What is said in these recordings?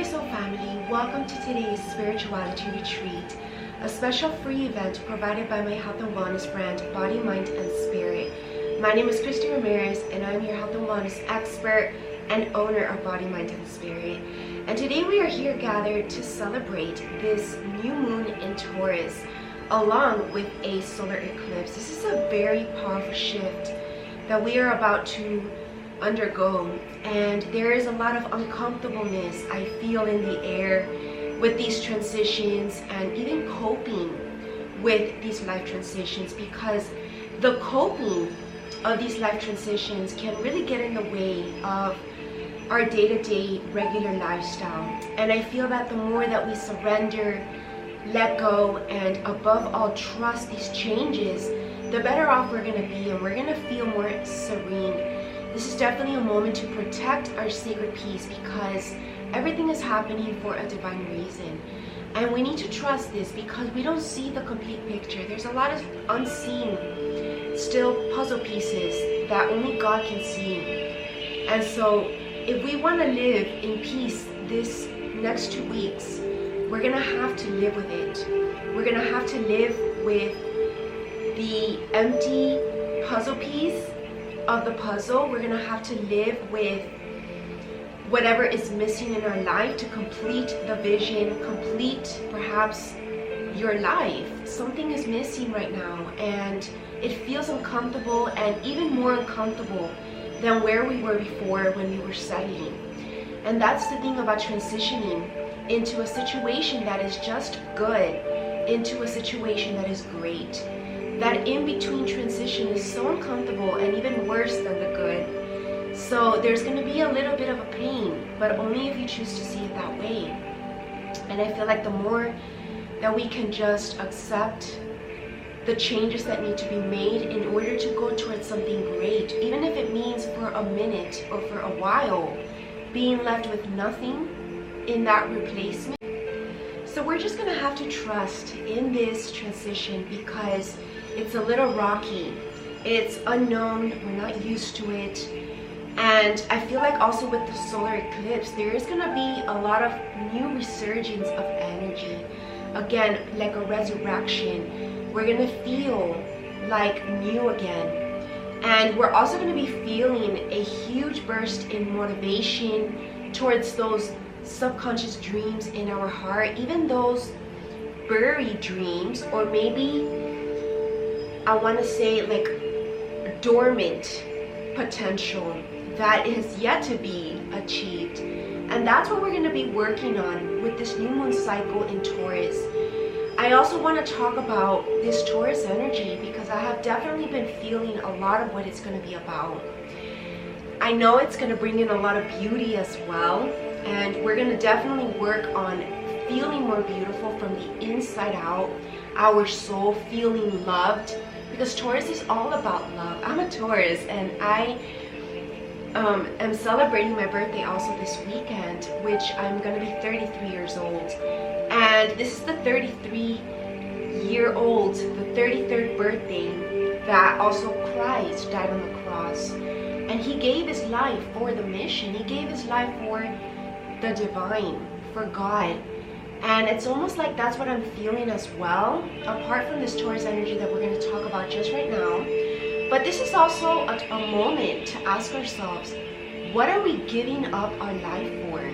Soul family, welcome to today's spirituality retreat, a special free event provided by my health and wellness brand, Body, Mind, and Spirit. My name is Christie Ramirez and I'm your health and wellness expert and owner of Body, Mind, and Spirit. And today we are here gathered to celebrate this new moon in Taurus along with a solar eclipse. This is a very powerful shift that we are about to undergo, and there is a lot of uncomfortableness I feel in the air with these transitions and even coping with these life transitions, because the coping of these life transitions can really get in the way of our day-to-day regular lifestyle. And I feel that the more that we surrender, let go, and above all trust these changes, the better off we're going to be, and we're going to feel more serene. This is definitely a moment to protect our sacred peace, because everything is happening for a divine reason. And we need to trust this because we don't see the complete picture. There's a lot of unseen, still puzzle pieces that only God can see. And so if we want to live in peace this next 2 weeks, we're going to have to live with it. We're going to have to live with the empty puzzle piece of the puzzle. We're gonna have to live with whatever is missing in our life to complete the vision, complete perhaps your life. Something is missing right now and it feels uncomfortable, and even more uncomfortable than where we were before when we were studying. And that's the thing about transitioning into a situation that is just good, into a situation that is great. That in-between transition is so uncomfortable and even worse than the good. So there's going to be a little bit of a pain, but only if you choose to see it that way. And I feel like the more that we can just accept the changes that need to be made in order to go towards something great, even if it means for a minute or for a while being left with nothing in that replacement. So we're just going to have to trust in this transition because it's a little rocky, it's unknown, we're not used to it. And I feel like also with the solar eclipse, there is going to be a lot of new resurgence of energy. Again, like a resurrection. We're going to feel like new again. And we're also going to be feeling a huge burst in motivation towards those subconscious dreams in our heart, even those buried dreams, or maybe I want to say like dormant potential that is yet to be achieved. And that's what we're going to be working on with this new moon cycle in Taurus. I also want to talk about this Taurus energy because I have definitely been feeling a lot of what it's going to be about. I know it's going to bring in a lot of beauty as well, and we're going to definitely work on feeling more beautiful from the inside out, our soul feeling loved, because Taurus is all about love. I'm a Taurus, and I am celebrating my birthday also this weekend, which I'm going to be 33 years old. And this is the 33-year-old, the 33rd birthday that also Christ died on the cross. And he gave his life for the mission. He gave his life for the divine, for God. And it's almost like that's what I'm feeling as well, apart from this Taurus energy that we're going to talk about just right now. But this is also a moment to ask ourselves, what are we giving up our life for?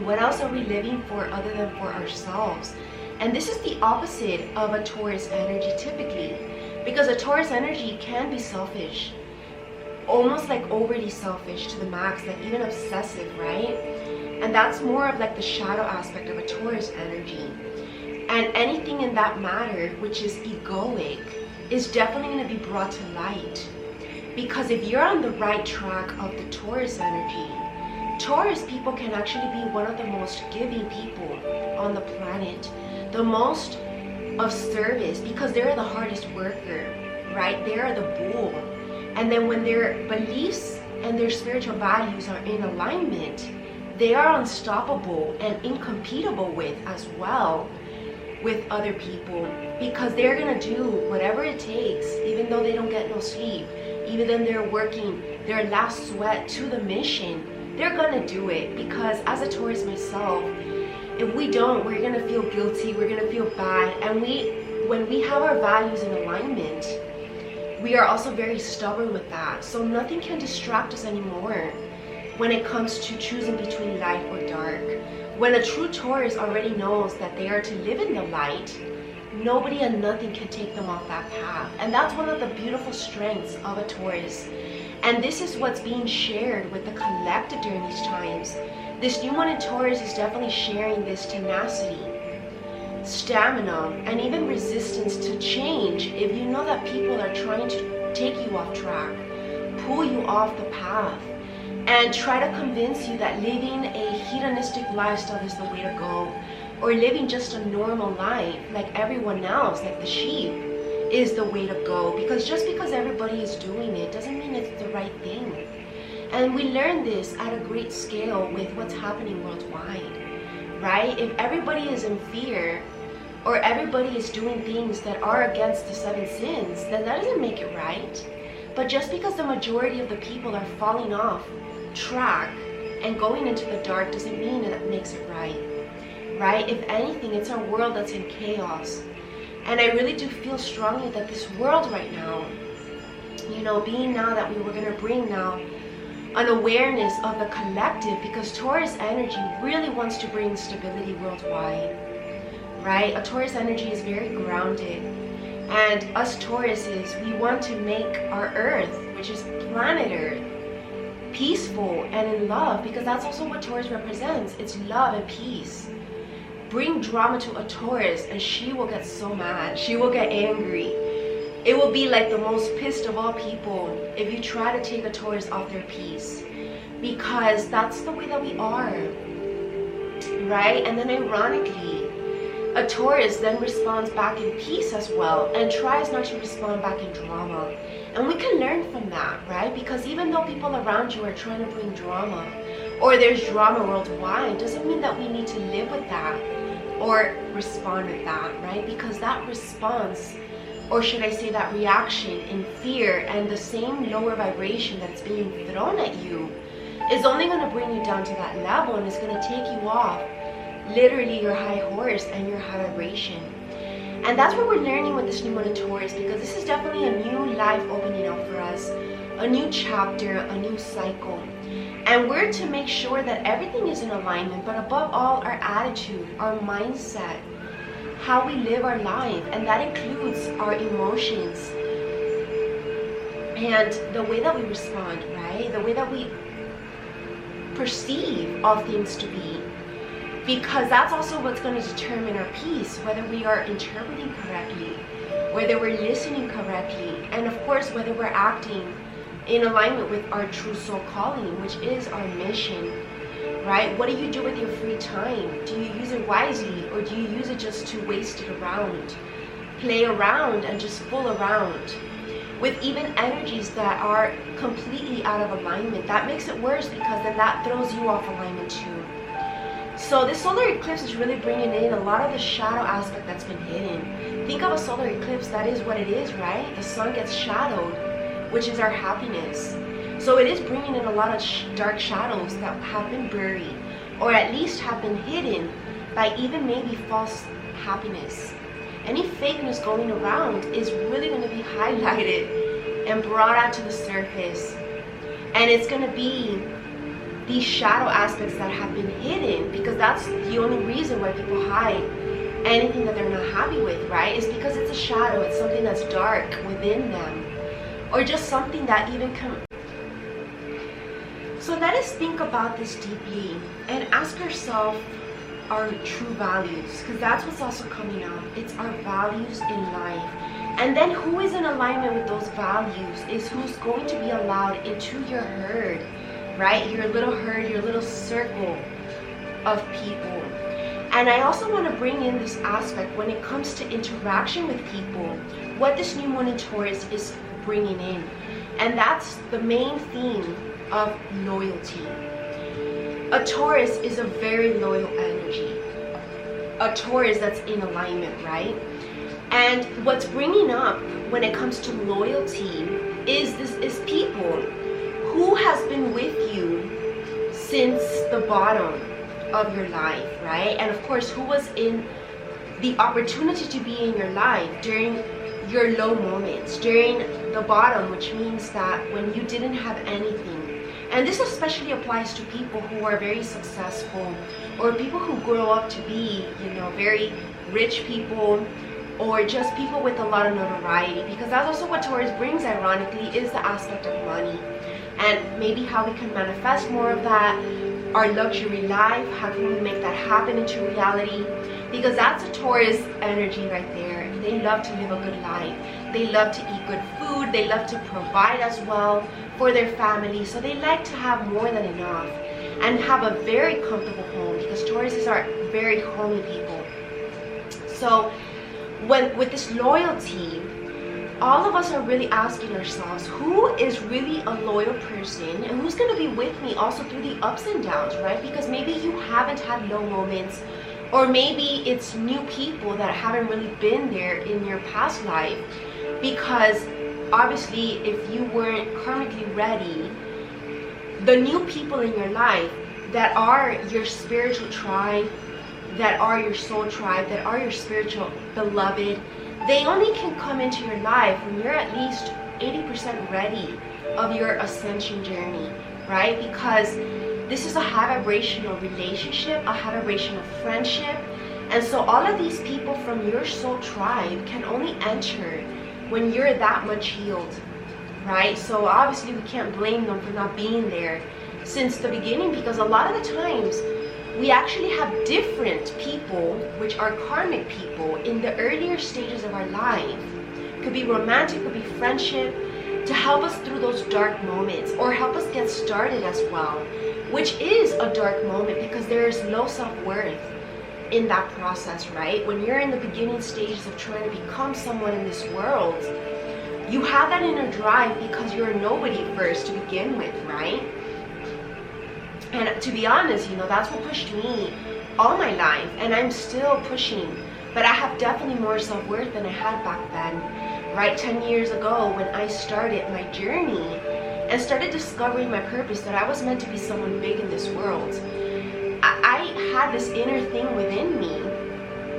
What else are we living for other than for ourselves? And this is the opposite of a Taurus energy typically, because a Taurus energy can be selfish, almost like overly selfish to the max, like even obsessive, right? And that's more of like the shadow aspect of a Taurus energy. And anything in that matter, which is egoic, is definitely going to be brought to light. Because if you're on the right track of the Taurus energy, Taurus people can actually be one of the most giving people on the planet. The most of service, because they're the hardest worker, right? They're the bull. And then when their beliefs and their spiritual values are in alignment, they are unstoppable and incompatible with as well with other people, because they're gonna do whatever it takes, even though they don't get no sleep, even though they're working their last sweat to the mission they're gonna do it, because as a Taurus myself, if we don't, we're gonna feel guilty, we're gonna feel bad. And when we have our values in alignment, we are also very stubborn with that. So nothing can distract us anymore when it comes to choosing between light or dark. When a true Taurus already knows that they are to live in the light, nobody and nothing can take them off that path. And that's one of the beautiful strengths of a Taurus. And this is what's being shared with the collective during these times. This new one in Taurus is definitely sharing this tenacity, stamina, and even resistance to change if you know that people are trying to take you off track, pull you off the path, and try to convince you that living a hedonistic lifestyle is the way to go, or living just a normal life like everyone else, like the sheep, is the way to go. Because just because everybody is doing it doesn't mean it's the right thing. And we learn this at a great scale with what's happening worldwide, right? If everybody is in fear, or everybody is doing things that are against the 7 sins, then that doesn't make it right. But just because the majority of the people are falling off track and going into the dark doesn't mean that it makes it right, right? If anything, it's a world that's in chaos. And I really do feel strongly that this world right now, you know, being now that we were going to bring now an awareness of the collective, because Taurus energy really wants to bring stability worldwide, right? A Taurus energy is very grounded, and us Tauruses, we want to make our earth, which is planet Earth, peaceful and in love, because that's also what Taurus represents. It's love and peace. Bring drama to a Taurus and she will get so mad, she will get angry. It will be like the most pissed of all people if you try to take a Taurus off their peace, because that's the way that we are, right? And then ironically, a Taurus then responds back in peace as well, and tries not to respond back in drama. And we can learn from that, right? Because even though people around you are trying to bring drama, or there's drama worldwide, doesn't mean that we need to live with that or respond with that, right? Because that response, or should I say that reaction in fear and the same lower vibration that's being thrown at you, is only going to bring you down to that level, and it's going to take you off literally your high horse and your high vibration. And that's what we're learning with this new moon in Taurus, because this is definitely a new life opening up for us, a new chapter, a new cycle. And we're to make sure that everything is in alignment, but above all, our attitude, our mindset, how we live our life, and that includes our emotions and the way that we respond, right? The way that we perceive all things to be. Because that's also what's going to determine our peace, whether we are interpreting correctly, whether we're listening correctly, and of course whether we're acting in alignment with our true soul calling, which is our mission, right? What do you do with your free time? Do you use it wisely, or do you use it just to waste it around, play around and just fool around with even energies that are completely out of alignment? That makes it worse, because then that throws you off alignment too. So this solar eclipse is really bringing in a lot of the shadow aspect that's been hidden. Think of a solar eclipse, that is what it is, right? The sun gets shadowed, which is our happiness. So it is bringing in a lot of dark shadows that have been buried, or at least have been hidden by even maybe false happiness. Any fakeness going around is really going to be highlighted and brought out to the surface. And it's going to be these shadow aspects that have been hidden, because that's the only reason why people hide anything that they're not happy with, right? Is because it's a shadow, it's something that's dark within them, or just something that even So let us think about this deeply and ask ourselves our true values, because that's what's also coming out. It's our values in life. And then who is in alignment with those values is who's going to be allowed into your herd, right? Your little herd, your little circle of people. And I also want to bring in this aspect when it comes to interaction with people, what this new moon in Taurus is bringing in. And that's the main theme of loyalty. A Taurus is a very loyal energy. A Taurus that's in alignment, right? And what's bringing up when it comes to loyalty is people who has been with you since the bottom of your life, right? And of course, who was in the opportunity to be in your life during your low moments, during the bottom, which means that when you didn't have anything. And this especially applies to people who are very successful, or people who grow up to be, you know, very rich people, or just people with a lot of notoriety, because that's also what Taurus brings, ironically, is the aspect of money. And maybe how we can manifest more of that, our luxury life, how can we make that happen into reality? Because that's a Taurus energy right there. They love to live a good life. They love to eat good food. They love to provide as well for their family. So they like to have more than enough and have a very comfortable home, because Tauruses are very homey people. So with this loyalty, all of us are really asking ourselves, who is really a loyal person, and who's going to be with me also through the ups and downs, right? Because maybe you haven't had low moments, or maybe it's new people that haven't really been there in your past life, because obviously if you weren't karmically ready, the new people in your life that are your spiritual tribe, that are your soul tribe, that are your spiritual beloved, they only can come into your life when you're at least 80% ready of your ascension journey, right? Because this is a high vibrational relationship, a high vibrational friendship. And so all of these people from your soul tribe can only enter when you're that much healed, right? So obviously we can't blame them for not being there since the beginning, because a lot of the times we actually have different people, which are karmic people, in the earlier stages of our life. Could be romantic, could be friendship, to help us through those dark moments, or help us get started as well, which is a dark moment because there is low self-worth in that process, right? When you're in the beginning stages of trying to become someone in this world, you have that inner drive because you're a nobody first to begin with, right? And to be honest, you know, that's what pushed me all my life, and I'm still pushing, but I have definitely more self-worth than I had back then, right? 10 years ago, when I started my journey and started discovering my purpose, that I was meant to be someone big in this world, I had this inner thing within me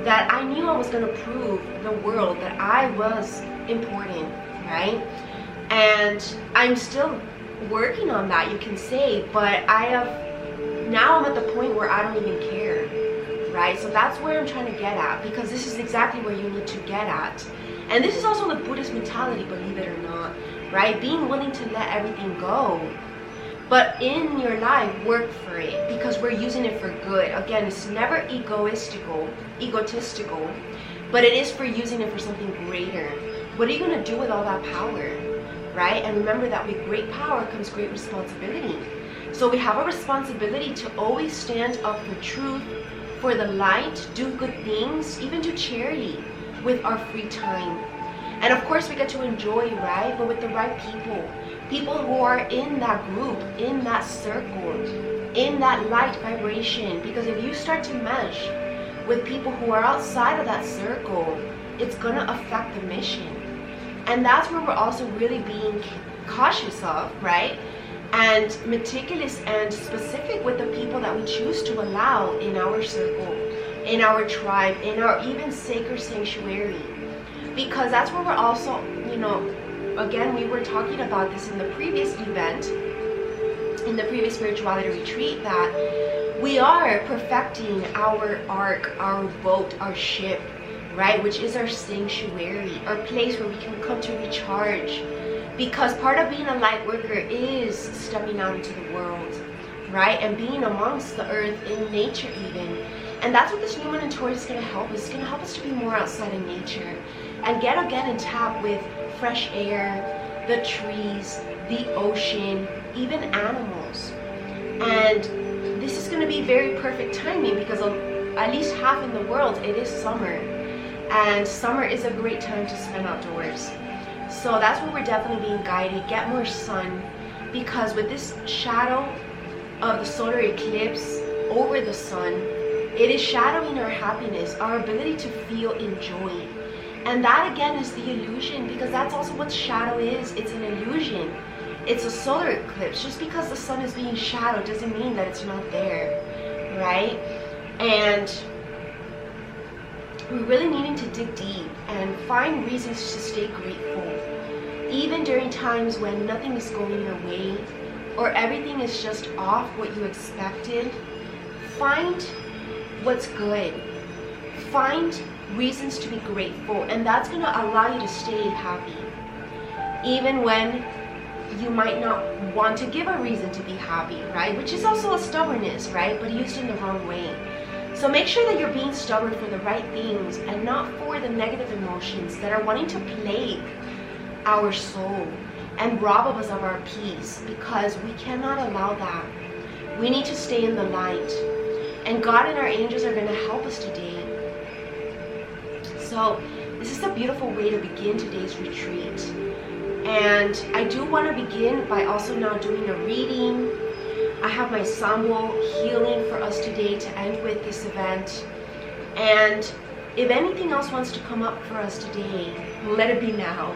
that I knew I was going to prove the world that I was important, right? And I'm still working on that, you can say, but now I'm at the point where I don't even care, right? So that's where I'm trying to get at, because this is exactly where you need to get at. And this is also the Buddhist mentality, believe it or not, right? Being willing to let everything go, but in your life, work for it, because we're using it for good. Again, it's never egotistical, but it is for using it for something greater. What are you going to do with all that power, right? And remember that with great power comes great responsibility. So we have a responsibility to always stand up for truth, for the light, do good things, even do charity with our free time. And of course we get to enjoy, right? But with the right people who are in that group, in that circle, in that light vibration. Because if you start to mesh with people who are outside of that circle, it's gonna affect the mission. And that's where we're also really being cautious of, right? And meticulous and specific with the people that we choose to allow in our circle, in our tribe, in our even sacred sanctuary. Because that's where we're also, you know, again, we were talking about this in the previous event, in the previous spirituality retreat, that we are perfecting our ark, our boat, our ship, right? Which is our sanctuary, our place where we can come to recharge. Because part of being a light worker is stepping out into the world, right? And being amongst the earth, in nature even. And that's what this new moon in Taurus is going to help us. It's going to help us to be more outside in nature and get again in tap with fresh air, the trees, the ocean, even animals. And this is going to be very perfect timing because at least half in the world, it is summer. And summer is a great time to spend outdoors. So that's where we're definitely being guided. Get more sun, because with this shadow of the solar eclipse over the sun, it is shadowing our happiness, our ability to feel enjoy. And that again is the illusion, because that's also what shadow is. It's an illusion. it's a solar eclipse. Just because the sun is being shadowed doesn't mean that it's not there, right? And we're really needing to dig deep and find reasons to stay grateful, even during times when nothing is going your way or everything is just off what you expected. Find what's good. Find reasons to be grateful, and that's going to allow you to stay happy. Even when you might not want to give a reason to be happy, right? Which is also a stubbornness, right? But used in the wrong way. So make sure that you're being stubborn for the right things and not for the negative emotions that are wanting to plague our soul and rob us of our peace, because we cannot allow that. We need to stay in the light, and God and our angels are going to help us today. So this is a beautiful way to begin today's retreat. And I do want to begin by also now doing a reading. I have my Sambo healing for us today to end with this event. And if anything else wants to come up for us today, let it be now.